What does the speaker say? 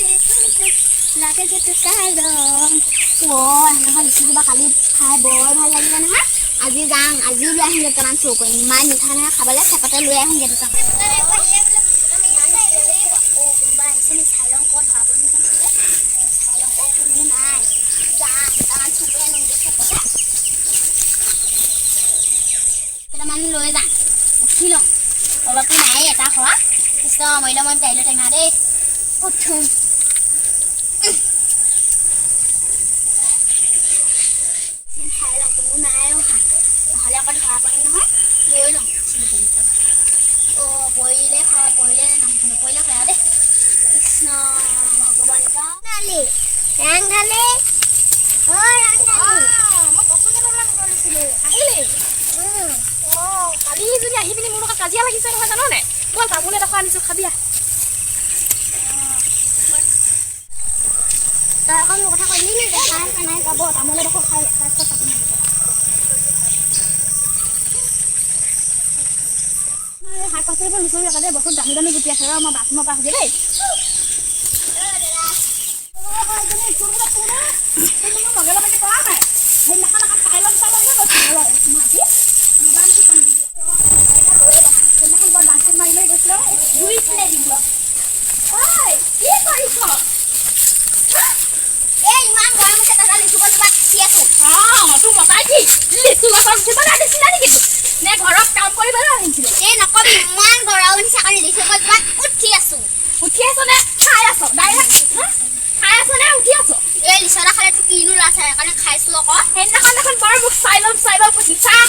লাগে যেটো কাৰণ নহয় লিচু কিবা কালি খাই বৰ ভাল লাগিলে নহয় আজি যাওঁ আজি লৈ আহিম দুটামান চৌ কৰিম ইমান মিঠা নহয় খাবলৈ চেপতে লৈ আহিমগৈ দুটামান কোনোবা আহিছে নি চাই লওঁ ক'ত ধৰা পৰিম চাই লওঁ কোনো নাই যাওঁ দুটামান চৌ কৰি আনোগৈ চেপতে কেইটামান লৈ যাওঁ উঠি লওঁ অলপতো নাই এটা খোৱা কৃষ্ণ মৰিলে মই গাড়ীলৈ টেঙা দেই উঠোঁ খাই লওঁ কোনো নাই ৰখা নহ'লে আকৌ ধৰা পৰিম নহয় লৈ লওঁ পৰিলে নপৰিলে খাই দেই কৃষ্ণ ভগৱান ঢালি ৰাং ঢালি মই কচু কেইটামান কৰিছিলোঁ আহিলে কালি যদি আহি পিনি মোৰ লগত কাজিয়া লাগিছে নহয় জানো নাই মই তামোল এডোখৰ আনিছোঁ খাবি তই এখন মোৰ কথা কৈলি নি নাই যাব তামোল এডোখৰ খাই তাৰপিছত পাতিম শাক পাচলিবোৰ বিচাৰি আকৌ দেই বহুত দামী দামী গুটি আছে ৰ মই বাথৰুমৰ পৰা আহোঁগৈ দেই লগে লগে কৰা নাই সেইদিনাখন এখন চাই ল'ম সেইদিনাখন বৰ ডাঙৰ মাৰি লৈ গৈছিলোঁ দুই পিনে দিম কি কৰিছ ইমান গৰম হৈছে তই লিচু গছজোপা কাটি আছ তোৰ মতাই কি লিচু গছৰ উঠিবলৈ আনিছিলা নেকি নে ঘৰত কাম কৰিবলৈ আহিছিলে নকবি ইমান গৰম হৈছে কাৰণ লিচু গছজোপাত উঠি আছো নে খাই আছ ডাইৰেক্ট খাই আছ নে উঠি আছ এই লিচু এটা খালে তোৰ কিনো লাজ হয় সেইকাৰণে খাইছোঁ আকৌ সেইদিনাখন দেখোন বৰ মোক চাই ল'ম কৈছি চাহ